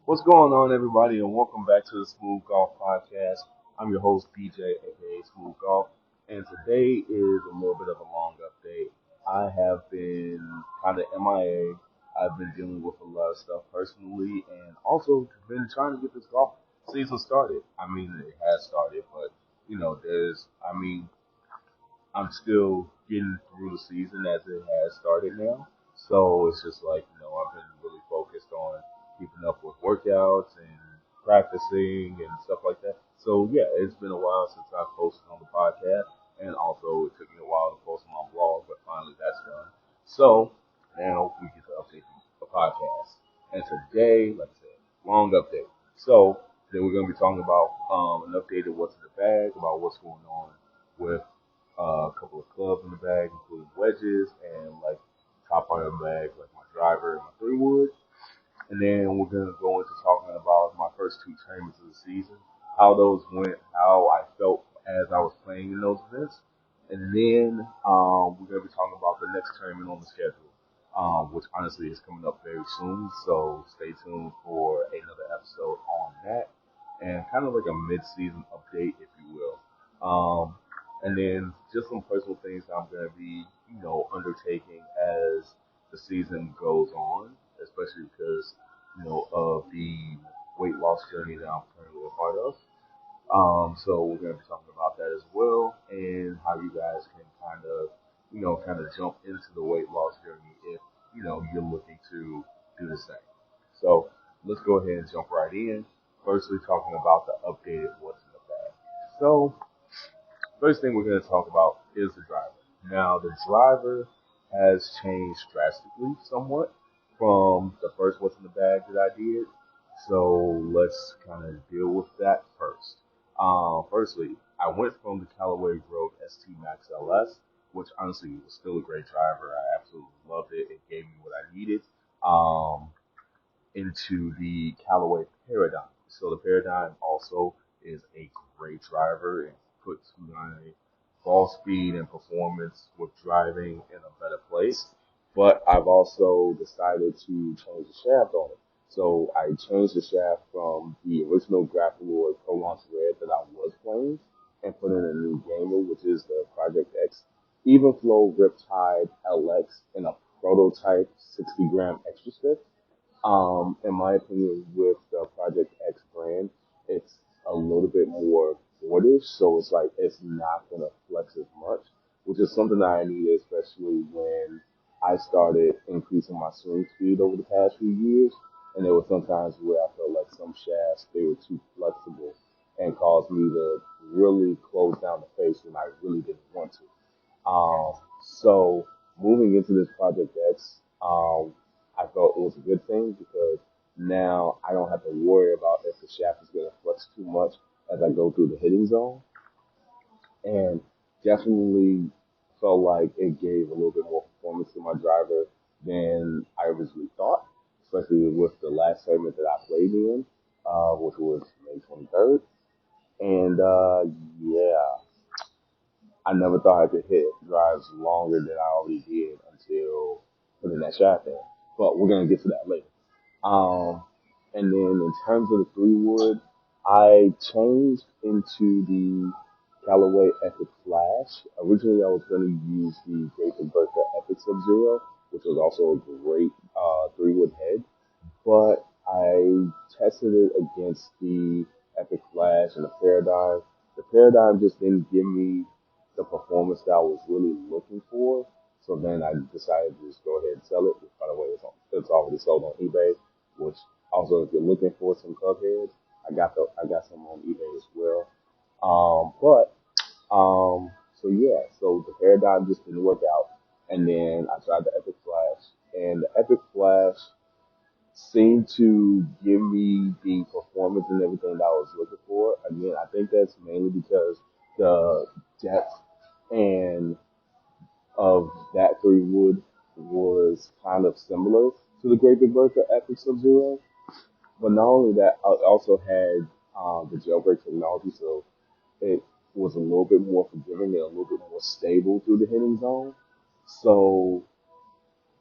What's going on, everybody, and welcome back to the Smooth Golf Podcast. I'm your host, BJ, aka Smooth Golf, and today is a little bit of a long update. I have been kind of MIA. I've been dealing with a lot of stuff personally, and also been trying to get this golf season started. I mean, it has started, but I'm still getting through the season as it has started now. So it's just like, I've been really focused on keeping up with workouts and practicing and stuff like that. So yeah, it's been a while since I've posted on the podcast, and also it took me a while to post on my blog, but finally that's done. So now we get to update the podcast. And today, like I said, long update. So then we're going to be talking about an update of what's in the bag, about what's going on with a couple of clubs in the bag, including wedges and like top part of the bag, like my driver and my 3 wood. And then we're gonna go into talking about my first 2 tournaments of the season, how those went, how I felt as I was playing in those events, and then we're gonna be talking about the next tournament on the schedule, which honestly is coming up very soon. So stay tuned for another episode on that, and kind of like a mid-season update, if you will. And then just some personal things that I'm going to be, undertaking as the season goes on, especially because, of the weight loss journey that I'm currently a part of. So we're going to be talking about that as well, and how you guys can kind of jump into the weight loss journey if, you're looking to do the same. So let's go ahead and jump right in. Firstly, talking about the updated what's in the bag. So first thing we're going to talk about is the driver. Now, the driver has changed drastically somewhat from the first What's in the Bag that I did. So let's kind of deal with that first. Firstly, I went from the Callaway Grove ST Max LS, which honestly was still a great driver. I absolutely loved it. It gave me what I needed. Um, into the Callaway Paradigm. So the Paradigm also is a great driver and puts my ball speed and performance with driving in a better place. But I've also decided to change the shaft on it. So I changed the shaft from the original Grappler Pro Launch Red that I was playing and put in a new gamer, which is the Project X Evenflow Riptide LX in a prototype 60 gram extra stick. In my opinion, with the Project X brand, it's a little bit more boardish, so it's like it's not gonna flex as much, which is something that I needed, especially when I started increasing my swing speed over the past few years. And there were some times where I felt like some shafts they were too flexible and caused me to really close down the face when I really didn't want to. So moving into this Project X, I felt it was a good thing because now I don't have to worry about if the shaft is going to flex too much as I go through the hitting zone, and definitely felt like it gave a little bit more performance to my driver than I originally thought, especially with the last tournament that I played in, which was May 23rd. And yeah, I never thought I could hit drives longer than I already did until putting that shaft in. But we're gonna get to that later. Um, and then in terms of the 3 wood, I changed into the Callaway Epic Flash. Originally, I was gonna use the Great Bertha Epic Sub Zero, which was also a great 3 wood head, but I tested it against the Epic Flash and the Paradigm. The Paradigm just didn't give me the performance that I was really looking for. So then I decided to just go ahead and sell it. Which, by the way, it's already sold on eBay. Which also, if you're looking for some club heads, I got some on eBay as well. So yeah, so the Paradigm just didn't work out, and then I tried the Epic Flash, and the Epic Flash seem to give me the performance and everything that I was looking for. Again, I think that's mainly because the depth and of that 3 wood was kind of similar to the Great Big Bertha Epic Sub Zero. But not only that, I also had the jailbreak technology, so it was a little bit more forgiving and a little bit more stable through the hitting zone. So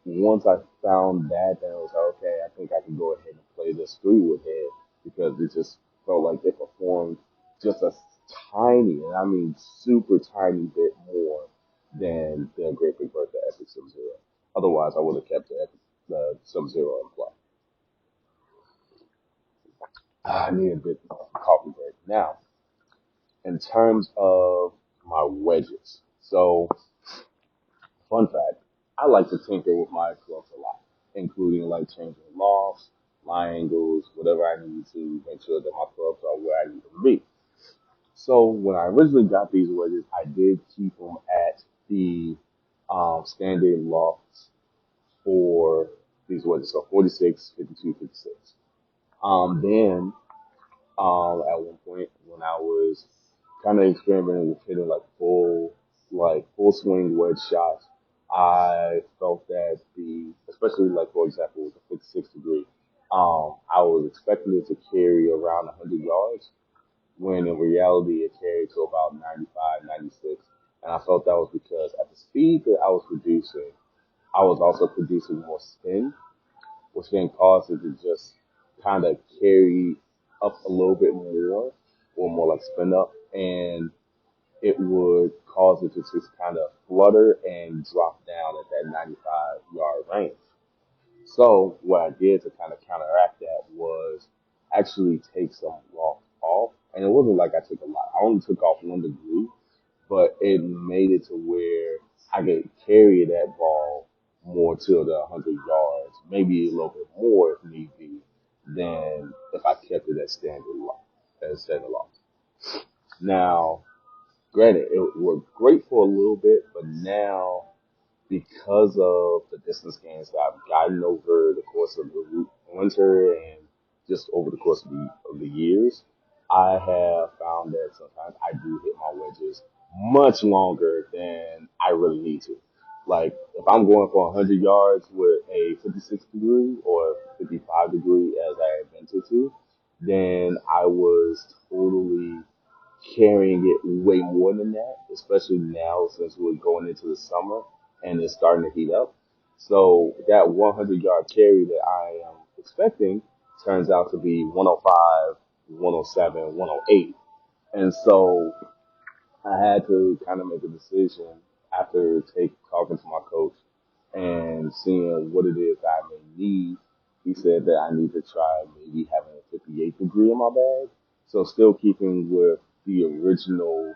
once I found that, then I was like, okay, I think I can go ahead and play this 3 wood head because it just felt like it performed just a tiny, and I mean super tiny bit more than the Great Big Bertha Epic Sub Zero. Otherwise, I would have kept the Sub Zero in play. I need a bit of a coffee break. Now, in terms of my wedges, so fun fact, I like to tinker with my clubs a lot, including like changing lofts, lie angles, whatever I need to make sure that my clubs are where I need them to be. So when I originally got these wedges, I did keep them at the standard lofts for these wedges, so 46, 52, 56. Then at one point when I was kind of experimenting with hitting like full swing wedge shots. I felt that especially like for example with the 56 degree, I was expecting it to carry around 100 yards when in reality it carried to about 95, 96. And I felt that was because at the speed that I was producing, I was also producing more spin, which then caused it to just kind of carry up a little bit more, or more like spin up, and it would cause it to just kind of flutter and drop down at that 95-yard range. So what I did to kind of counteract that was actually take some loft off, and it wasn't like I took a lot. I only took off 1 degree, but it made it to where I could carry that ball more to the 100 yards, maybe a little bit more if need be, than if I kept it at standard loss. Now, granted, it worked great for a little bit, but now because of the distance gains that I've gotten over the course of the winter and just over the course of the years, I have found that sometimes I do hit my wedges much longer than I really need to. Like if I'm going for 100 yards with a 56 degree or 55 degree as I adventure to, then I was totally carrying it way more than that, especially now since we're going into the summer and it's starting to heat up. So that 100-yard carry that I am expecting turns out to be 105, 107, 108. And so I had to kind of make a decision after talking to my coach and seeing what it is I may need. He said that I need to try maybe having a 58 degree in my bag. So still keeping with the original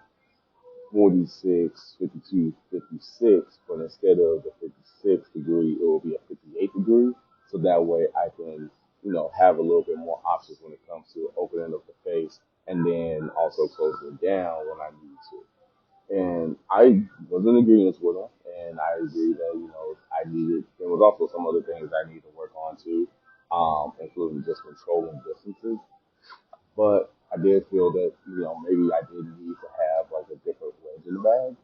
46, 52, 56, but instead of the 56 degree, it will be a 58 degree. So that way I can, have a little bit more options when it comes to opening up the face and then also closing it down when I need to. And I was in agreement with him, and I agree that, there was also some other things I need to work on too, including just controlling distances. But I did feel that, maybe I did need to have like a different wedge in the bag.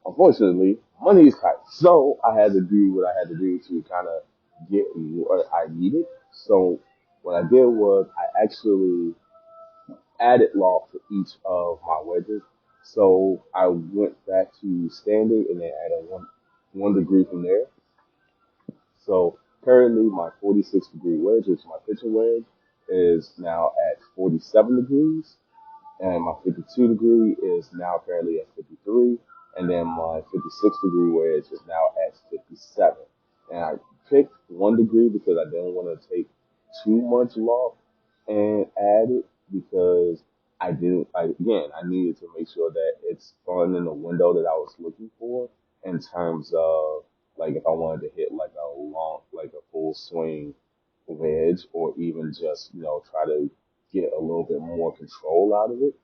Unfortunately, money is tight. So I had to do what I had to do to kind of get what I needed. So what I did was I actually added loft to each of my wedges. So I went back to standard and then added one degree from there. So currently my 46 degree wedge, which is my pitching wedge, is now at 47 degrees, and my 52 degree is now currently at 53, and then my 56 degree wedge is now at 57. And I picked 1 degree because I didn't want to take too much loft and add it because I didn't, again, I needed to make sure that it's falling in the window that I was looking for in terms of like if I wanted to hit like a like a full swing wedge or even just, try to get a little bit more control out of it.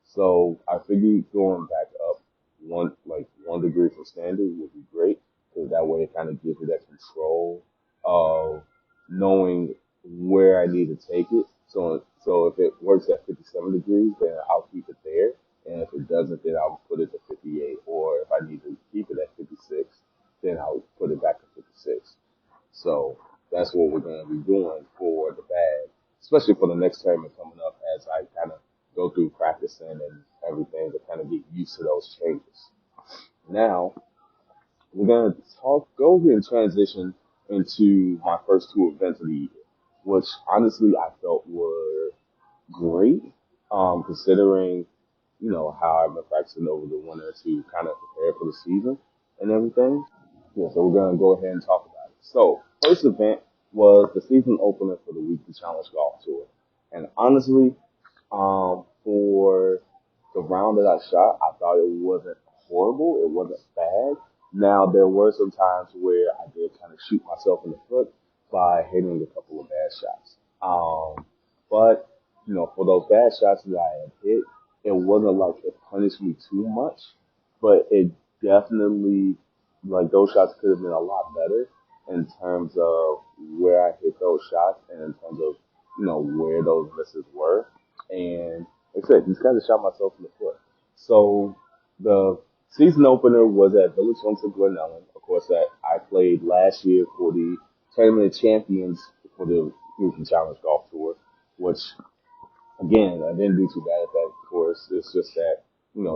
So I figured going back up 1 degree from standard would be great because that way it kind of gives you that control of knowing where I need to take it. So if it works at 57 degrees, then I'll keep it there. And if it doesn't, then I'll put it to 58. Or if I need to keep it at 56, then I'll put it back to 56. So that's what we're going to be doing for the bag, especially for the next tournament coming up as I kind of go through practicing and everything to kind of get used to those changes. Now, we're gonna go ahead and transition into my first two events of the year, which honestly I felt were great, considering how I've been practicing over the winter to kind of prepare for the season and everything. Yeah, so we're gonna go ahead and talk about it. So first event was the season opener for the Weekly Challenge Golf Tour, and honestly, for the round that I shot, I thought it wasn't horrible. It wasn't bad. Now there were some times where I did kind of shoot myself in the foot by hitting a couple of bad shots. But for those bad shots that I had hit, it wasn't like it punished me too much, but it definitely like those shots could have been a lot better in terms of where I hit those shots and in terms of where those misses were. And like I said, just kind of shot myself in the foot. So the season opener was at Village Links in Glen Ellen. Of course, that I played last year for the Tournament of Champions for the Houston Challenge Golf Tour, which again I didn't do too bad at that course. It's just that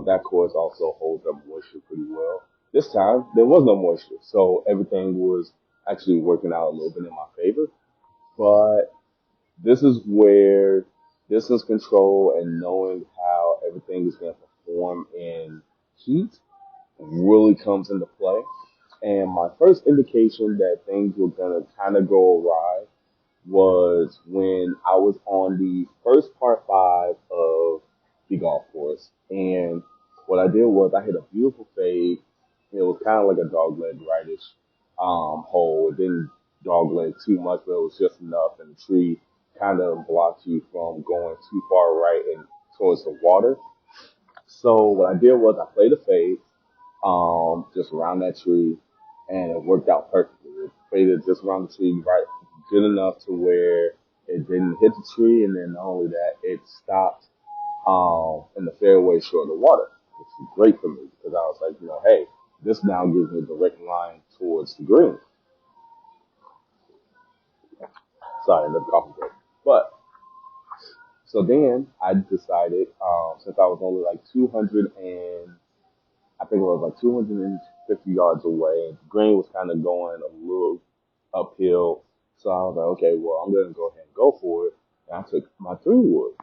that course also holds up moisture pretty well. This time there was no moisture, so everything was actually working out a little bit in my favor. But this is where distance control and knowing how everything is going to perform in heat really comes into play. And my first indication that things were going to kind of go awry was when I was on the first par five of the golf course. And what I did was I hit a beautiful fade. It was kind of like a dogleg rightish hole. It didn't dogleg too much, but it was just enough. And the tree kind of blocked you from going too far right and towards the water. So what I did was I played a fade just around that tree, and it worked out perfectly. It faded just around the tree, right, good enough to where it didn't hit the tree, and then not only that, it stopped in the fairway short of the water, which is great for me because I was like, hey, this now gives me a direct line towards the green. Sorry, another coffee break. But so then I decided, since I was only like 200 and I think it was like 250 yards away. The green was kind of going a little uphill. So I was like, okay, well, I'm going to go ahead and go for it. And I took my three wood.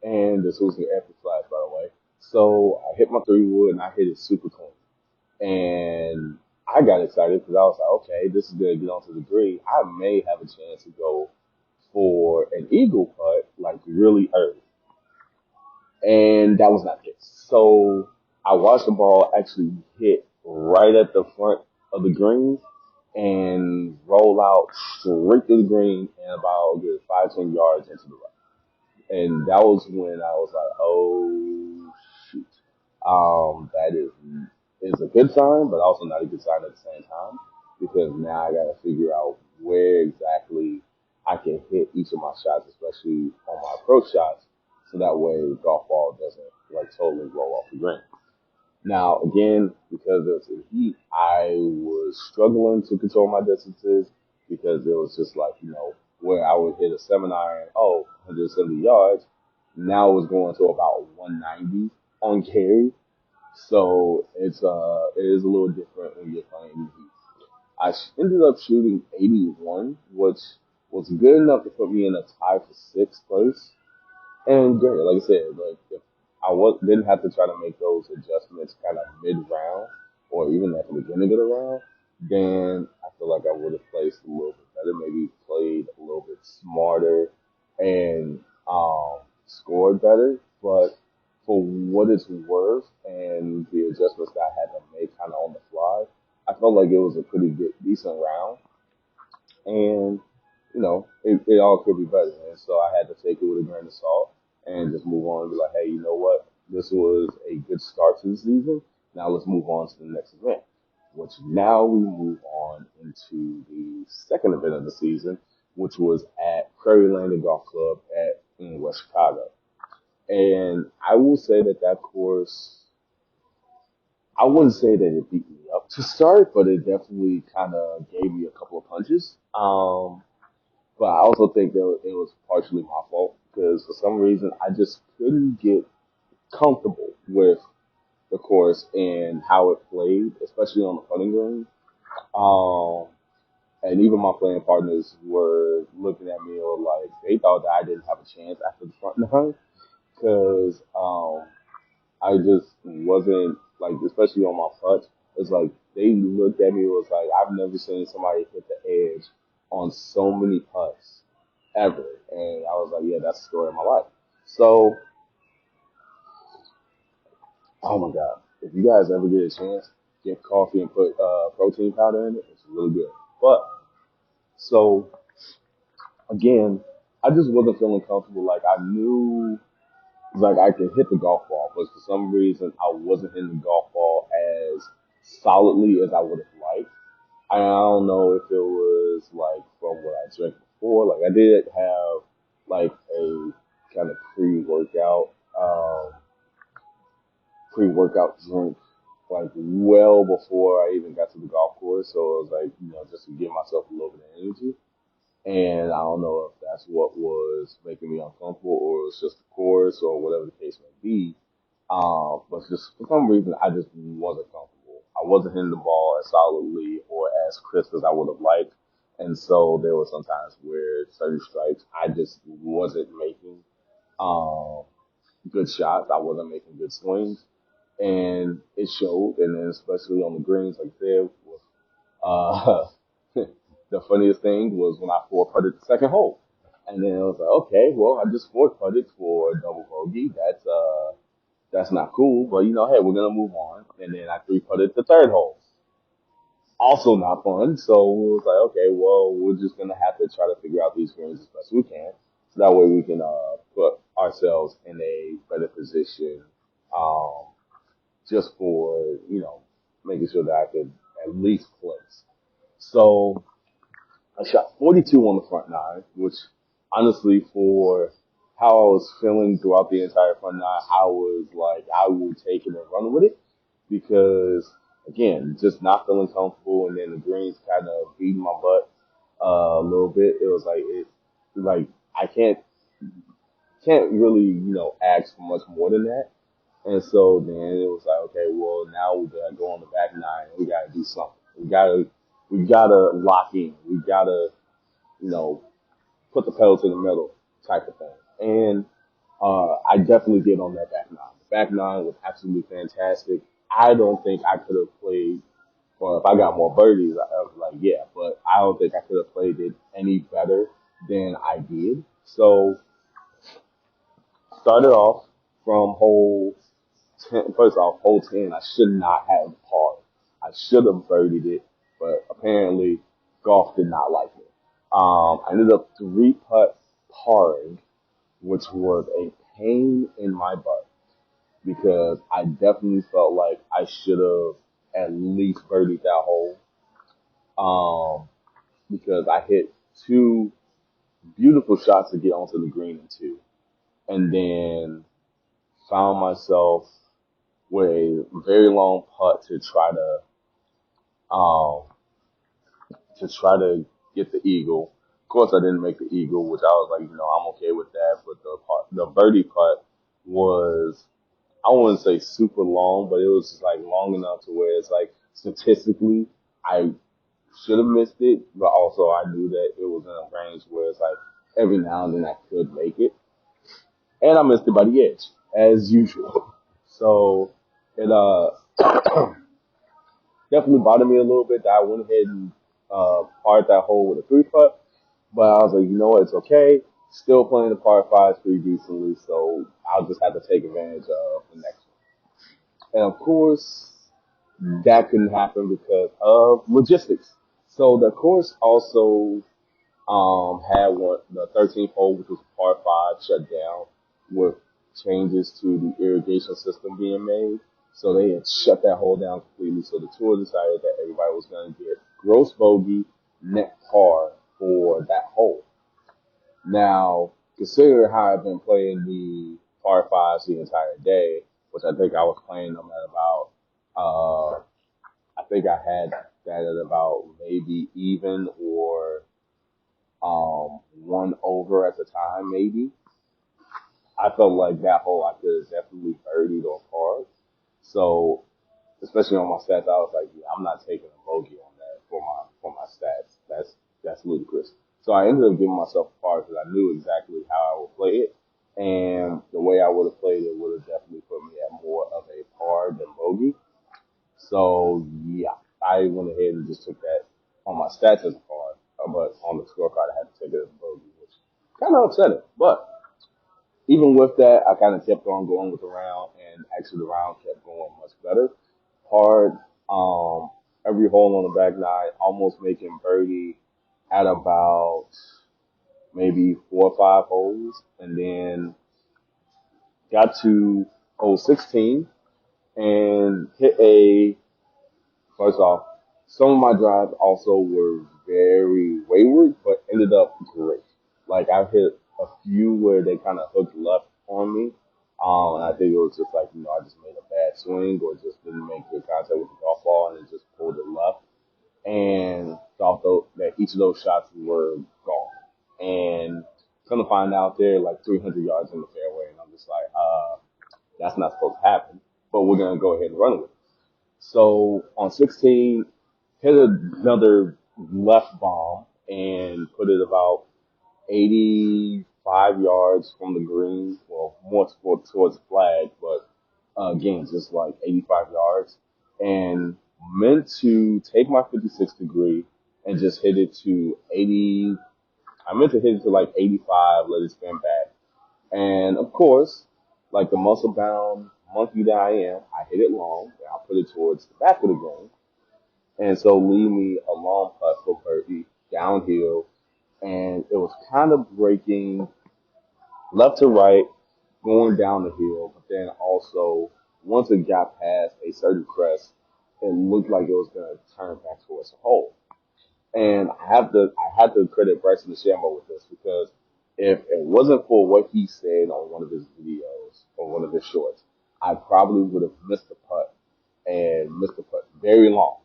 And this was an epic flash, by the way. So I hit my three wood and I hit it super clean. And I got excited because I was like, okay, this is going to get onto the green. I may have a chance to go for an eagle putt, like really early. And that was not the case. So I watched the ball actually hit right at the front of the green and roll out straight to the green and about a good 5-10 yards into the right. And that was when I was like, oh shoot. That is a good sign, but also not a good sign at the same time because now I got to figure out where exactly I can hit each of my shots, especially on my approach shots, so that way the golf ball doesn't like totally roll off the green. Now, again, because of the heat, I was struggling to control my distances because it was just like, where I would hit a 7-iron, 170 yards. Now it was going to about 190 on carry. So it is a little different when you're playing in the heat. Ended up shooting 81, which was good enough to put me in a tie for sixth place. And great, like I said, like if didn't have to try to make those adjustments kind of mid round or even at the beginning of the round, then I feel like I would have placed a little bit better, maybe played a little bit smarter and scored better. But for what it's worth and the adjustments that I had to make kind of on the fly, I felt like it was a pretty good, decent round. And it all could be better. And so I had to take it with a grain of salt and just move on and be like, hey, you know what? This was a good start to the season. Now let's move on to the next event, which now we move on into the second event of the season, which was at Prairie Landing Golf Club in West Chicago. And I will say that course, I wouldn't say that it beat me up to start, but it definitely kind of gave me a couple of punches. But I also think that it was partially my fault because for some reason I just couldn't get comfortable with the course and how it played, especially on the putting green. Um, and even my playing partners were looking at me or like they thought that I didn't have a chance after the front nine because I just wasn't like, especially on my putt. It's like they looked at me and was like, I've never seen somebody hit the edge on so many putts ever, and I was like, yeah, that's the story of my life. So, oh my god, if you guys ever get a chance, get coffee and put protein powder in it. It's really good. But so again, I just wasn't feeling comfortable. Like I knew like I could hit the golf ball, but for some reason I wasn't hitting the golf ball as solidly as I would have liked. I don't know if it was like from what I drank before. Like I did have like a kind of um, pre-workout drink like well before I even got to the golf course. So it was like, just to give myself a little bit of energy. And I don't know if that's what was making me uncomfortable or it was just the course or whatever the case may be. But just for some reason, I just wasn't comfortable. I wasn't hitting the ball as solidly or as crisp as I would have liked. And so there were some times where certain strikes I just wasn't making um, good shots. I wasn't making good swings. And it showed. And then especially on the greens, like I said, uh, the funniest thing was when I four putted the second hole. And then I was like, okay, well, I just four putted for a double bogey. That's not cool, but hey, we're gonna move on. And then I three putted the third hole. Also not fun. So we was like, okay, well, we're just gonna have to try to figure out these greens as best we can. So that way we can put ourselves in a better position, um, just for, making sure that I could at least place. So I shot 42 on the front nine, which honestly, for how I was feeling throughout the entire front nine, I was like, I will take it and run with it because, again, just not feeling comfortable, and then the greens kind of beating my butt a little bit. It was like I can't really ask for much more than that. And so then it was like, okay, well now we gotta go on the back nine. We gotta do something. We gotta lock in. We gotta you know, put the pedal to the metal type of thing. And I definitely did on that back nine. The back nine was absolutely fantastic. I don't think I could have played, or if I got more birdies, I was like, yeah, but I don't think I could have played it any better than I did. So started off from hole 10. First off, hole 10, I should not have par. I should have birdied it, but apparently golf did not like me. I ended up three putt parring, which was a pain in my butt because I definitely felt like I should have at least birdied that hole. Because I hit two beautiful shots to get onto the green in two, and then found myself with a very long putt um try to get the eagle. Of course, I didn't make the eagle, which I was like, I'm okay with that. But the birdie putt was, I wouldn't say super long, but it was just like long enough to where it's like statistically I should have missed it, but also I knew that it was in a range where it's like every now and then I could make it, and I missed it by the edge as usual. So it definitely bothered me a little bit that I went ahead and parred that hole with a three putt. But I was like, you know what, it's okay. Still playing the par fives pretty decently, so I'll just have to take advantage of the next one. And of course, that couldn't happen because of logistics. So the course also had the 13th hole, which was par five, shut down with changes to the irrigation system being made. So they had shut that hole down completely. So the tour decided that everybody was going to get gross bogey, net par for that hole. Now, considering how I've been playing the par fives the entire day, which I think I was playing them at about, I think I had that at about maybe even or one over at the time, maybe. I felt like that hole I could have definitely birdied or parred. So especially on my stats, I was like, yeah, I'm not taking a bogey on that for my stats. That's ludicrous. So I ended up giving myself a par because I knew exactly how I would play it, and the way I would have played it would have definitely put me at more of a par than bogey. So yeah, I went ahead and just took that on my stats as a par, but on the scorecard I had to take it as a bogey, which kind of upset it. But even with that, I kind of kept on going with the round, and actually the round kept going much better. Hard, every hole on the back nine, almost making birdie at about maybe 4 or 5 holes, and then got to hole 16 and hit a. First off, some of my drives also were very wayward, but ended up great. Like I hit a few where they kind of hooked left on me. And I think it was just like, I just made a bad swing or just didn't make good contact with the golf ball and it just pulled it left. And thought that each of those shots were gone. And come to find out they're like 300 yards in the fairway. And I'm just like, that's not supposed to happen, but we're going to go ahead and run with it. So on 16, hit another left bomb and put it about 85 yards from the green. Well, more towards the flag, but again, just like 85 yards. And meant to take my 56 degree and just hit it to 80. I meant to hit it to like 85, let it spin back. And of course, like the muscle bound monkey that I am, I hit it long and I put it towards the back of the green. And so leave me a long putt for birdie downhill. And it was kind of breaking left to right, going down the hill. But then also, once it got past a certain crest, it looked like it was going to turn back towards the hole. And I had to credit Bryson DeChambeau with this because if it wasn't for what he said on one of his videos or one of his shorts, I probably would have missed the putt and missed the putt very long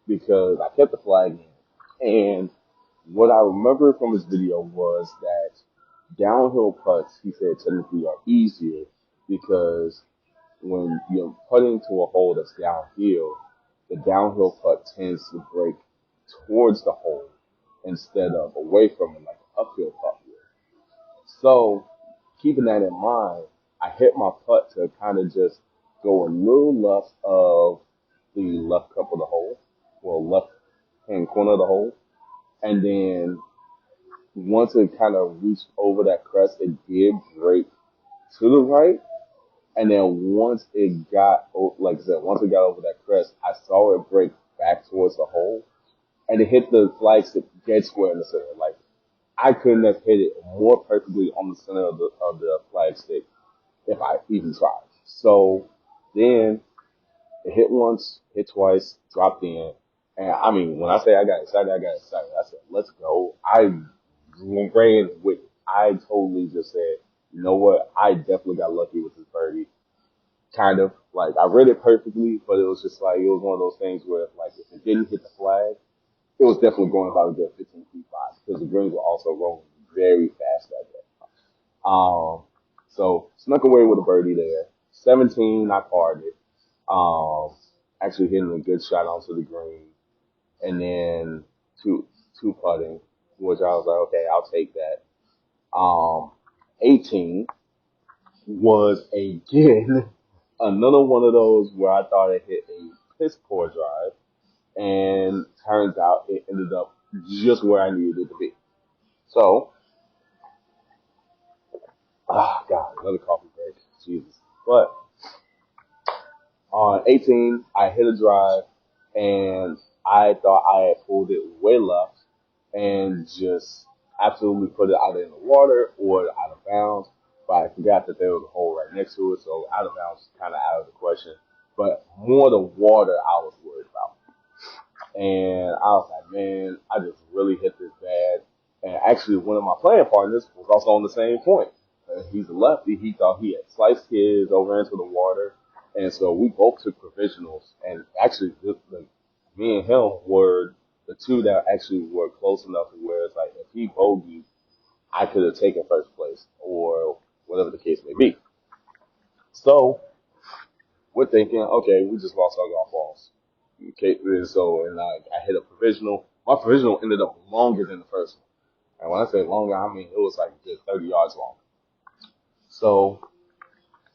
because I kept the flag in. And what I remember from his video was that downhill putts, he said, technically are easier because when you're putting to a hole that's downhill, the downhill putt tends to break towards the hole instead of away from it like an uphill putt would. So, keeping that in mind, I hit my putt to kind of just go a little left of the left cup of the hole, well, left hand corner of the hole, and then once it kind of reached over that crest, it did break to the right. And then once it got, like I said, once it got over that crest, I saw it break back towards the hole, and it hit the flagstick dead square in the center. Like I couldn't have hit it more perfectly on the center of the flagstick if I even tried. So then it hit once, hit twice, dropped in, and I mean when I say I got excited, I got excited. I said, "Let's go!" I ran with it. I totally just said, "You know what? I definitely got lucky with this birdie." Kind of like I read it perfectly, but it was just like it was one of those things where like if it didn't hit the flag, it was definitely going about a good 15 feet by because the greens were also rolling very fast that day. So snuck away with a birdie there. 17, I parred it. Actually hitting a good shot onto the green, and then two putting, which I was like, okay, I'll take that. 18 was again another one of those where I thought it hit a piss poor drive, and turns out it ended up just where I needed it to be. So, God, another coffee break, Jesus. But on 18, I hit a drive, and I thought I had pulled it way left, and just absolutely put it either in the water or out of bounds. But I forgot that there was a hole right next to it, so out of bounds is kind of out of the question. But more the water I was worried about. And I was like, man, I just really hit this bad. And actually, one of my playing partners was also on the same point. He's a lefty. He thought he had sliced his over into the water. And so we both took provisionals. And actually, me and him were the two that actually were close enough to where it's like, if he bogeyed, I could have taken first place or whatever the case may be. So we're thinking, okay, we just lost our golf balls. Okay, and so and I hit a provisional. My provisional ended up longer than the first one. And when I say longer, I mean it was like a good 30 yards long. So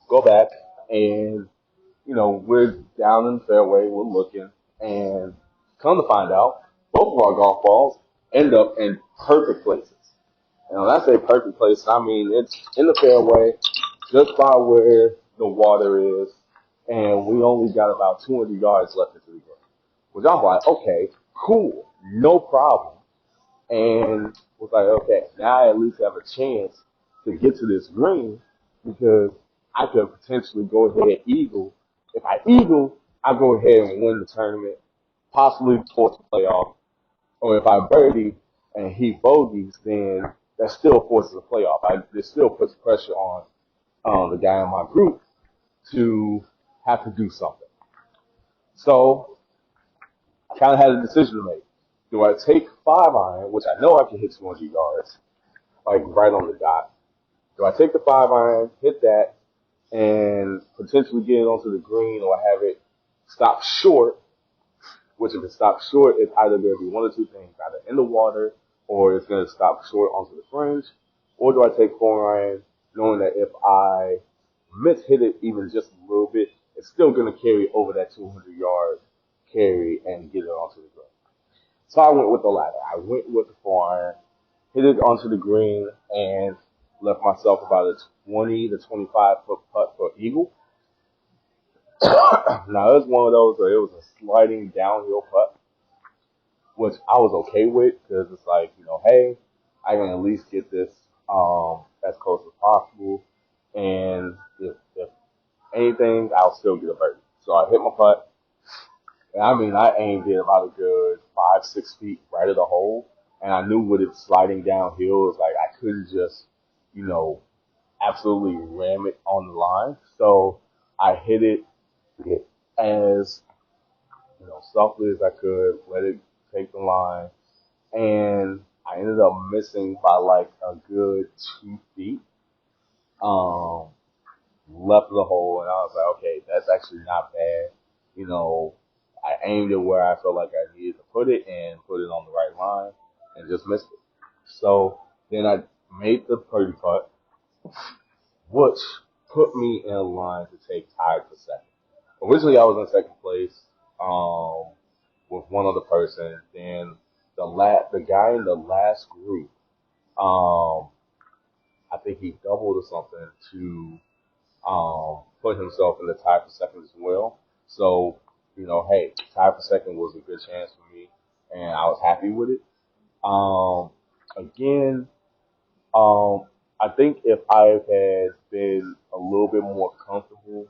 go back and we're down in the fairway, we're looking, and come to find out, both of our golf balls end up in perfect places. And when I say perfect places, I mean it's in the fairway, just by where the water is, and we only got about 200 yards left into the green. Which I'm like, okay, cool, no problem. And was like, okay, now I at least have a chance to get to this green because I could potentially go ahead and eagle. If I eagle, I go ahead and win the tournament, possibly force the playoff. Or if I birdie and he bogeys, then that still forces a playoff. It still puts pressure on the guy in my group to have to do something. So I kind of had a decision to make. Do I take 5-iron, which I know I can hit 200 yards, like right on the dot? Do I take the 5-iron, hit that, and potentially get it onto the green, or have it stop short? Which if it stops short, it's either going to be one or two things, either in the water, or it's going to stop short onto the fringe. Or do I take 4-iron, knowing that if I hit it even just a little bit, it's still going to carry over that 200-yard carry and get it onto the green. So I went with the latter. I went with the 4-iron, hit it onto the green, and left myself about a 20 to 25 foot putt for eagle. Now it was one of those where it was a sliding downhill putt, which I was okay with because it's like, hey, I can at least get this as close as possible, and if anything, I'll still get a birdie. So I hit my putt. And I mean, I aimed it about a good 5-6 feet right of the hole, and I knew with it sliding downhill, it was like I couldn't just, absolutely ram it on the line. So I hit it as softly as I could, let it take the line, and I ended up missing by like a good 2 feet left of the hole, and I was like, okay, that's actually not bad. I aimed it where I felt like I needed to put it and put it on the right line and just missed it. So then I made the birdie putt, which put me in a line to take tied for second. Originally, I was in second place with one other person. Then the guy in the last group, I think he doubled or something to put himself in the tie for second as well. So, hey, tie for second was a good chance for me, and I was happy with it. Again, I think if I had been a little bit more comfortable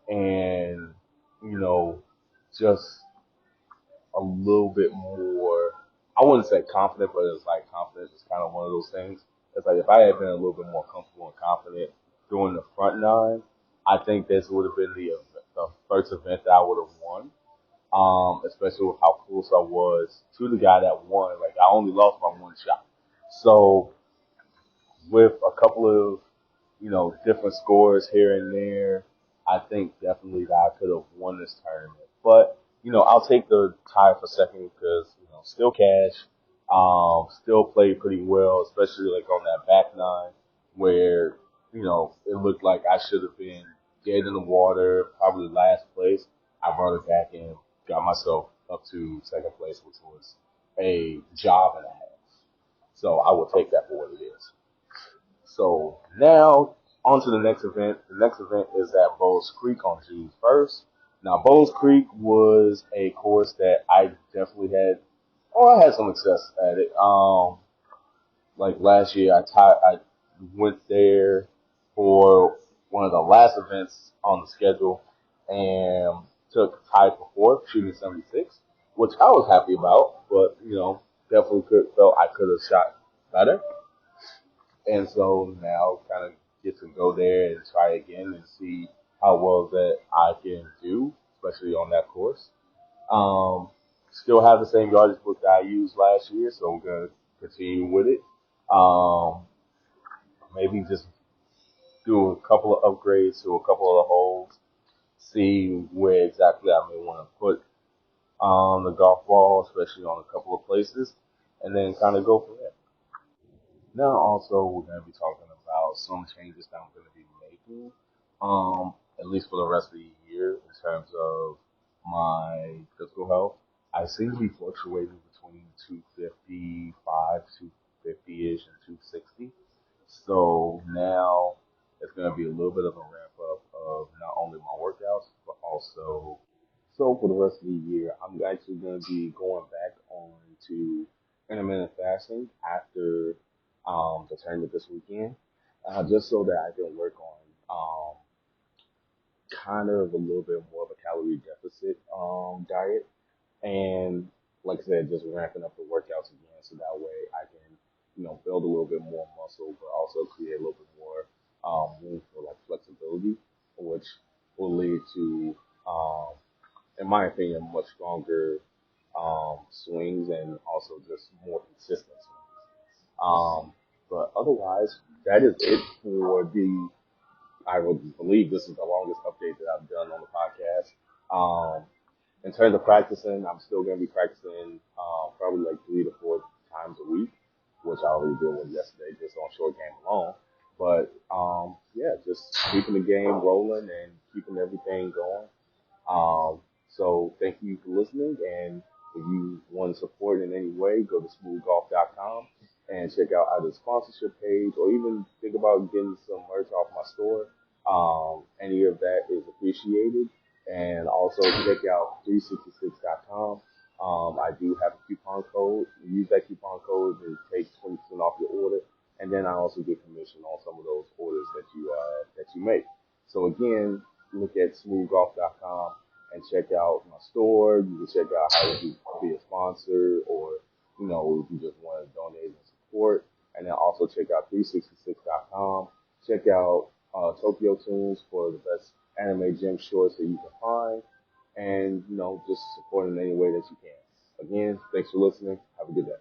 and, just a little bit more, I wouldn't say confident, but it's like confidence is kind of one of those things. It's like if I had been a little bit more comfortable and confident doing the front nine, I think this would have been the first event that I would have won. Especially with how close I was to the guy that won. Like I only lost by one shot. So with a couple of, different scores here and there, I think definitely that I could have won this tournament. But, I'll take the tie for second because, still cash, still played pretty well, especially like on that back nine where, it looked like I should have been dead in the water, probably last place. I brought it back and got myself up to second place, which was a job and a half. So I will take that for what it is. So now on to the next event. The next event is at Bowles Creek on June 1st. Now Bowles Creek was a course that I definitely I had some success at it. Like last year, I went there for one of the last events on the schedule and took tied for fourth, shooting 76, which I was happy about, but definitely felt I could have shot better. And so now kind of get to go there and try again and see how well that I can do, especially on that course. Still have the same yardage book that I used last year, so I'm going to continue with it. Maybe just do a couple of upgrades to a couple of the holes, see where exactly I may want to put the golf ball, especially on a couple of places, and then kind of go from there. Now, also, we're going to be talking about some changes that I'm going to be making, at least for the rest of the year, in terms of my physical health. I seem to be fluctuating between 255, 250 ish, and 260. So now it's going to be a little bit of a ramp up of not only my workouts, but also so for the rest of the year, I'm actually going to be going back on to intermittent fasting after the tournament this weekend, just so that I can work on kind of a little bit more of a calorie deficit diet, and like I said, just ramping up the workouts again, so that way I can build a little bit more muscle, but also create a little bit more room for like flexibility, which will lead to in my opinion, much stronger swings and also just more consistent swings. But otherwise, that is it for the. I would believe this is the longest update that I've done on the podcast. In terms of practicing, I'm still going to be practicing probably like 3 to 4 times a week, which I already did one yesterday just on short game alone. But yeah, just keeping the game rolling and keeping everything going. So thank you for listening. And if you want to support in any way, go to smoothgolf.com and check out either the sponsorship page or even think about getting some merch off my store. Any of that is appreciated. And also check out 366.com. I do have a coupon code. Use that coupon code to take 20% off your order. And then I also get commission on some of those orders that you make. So again, look at smoothgolf.com and check out my store. You can check out how to be a sponsor, or if you just want to donate and support. And then also check out 366.com. Check out Tokyo Tunes for the best anime gym shorts that you can find, and just support in any way that you can. Again, thanks for listening. Have a good day.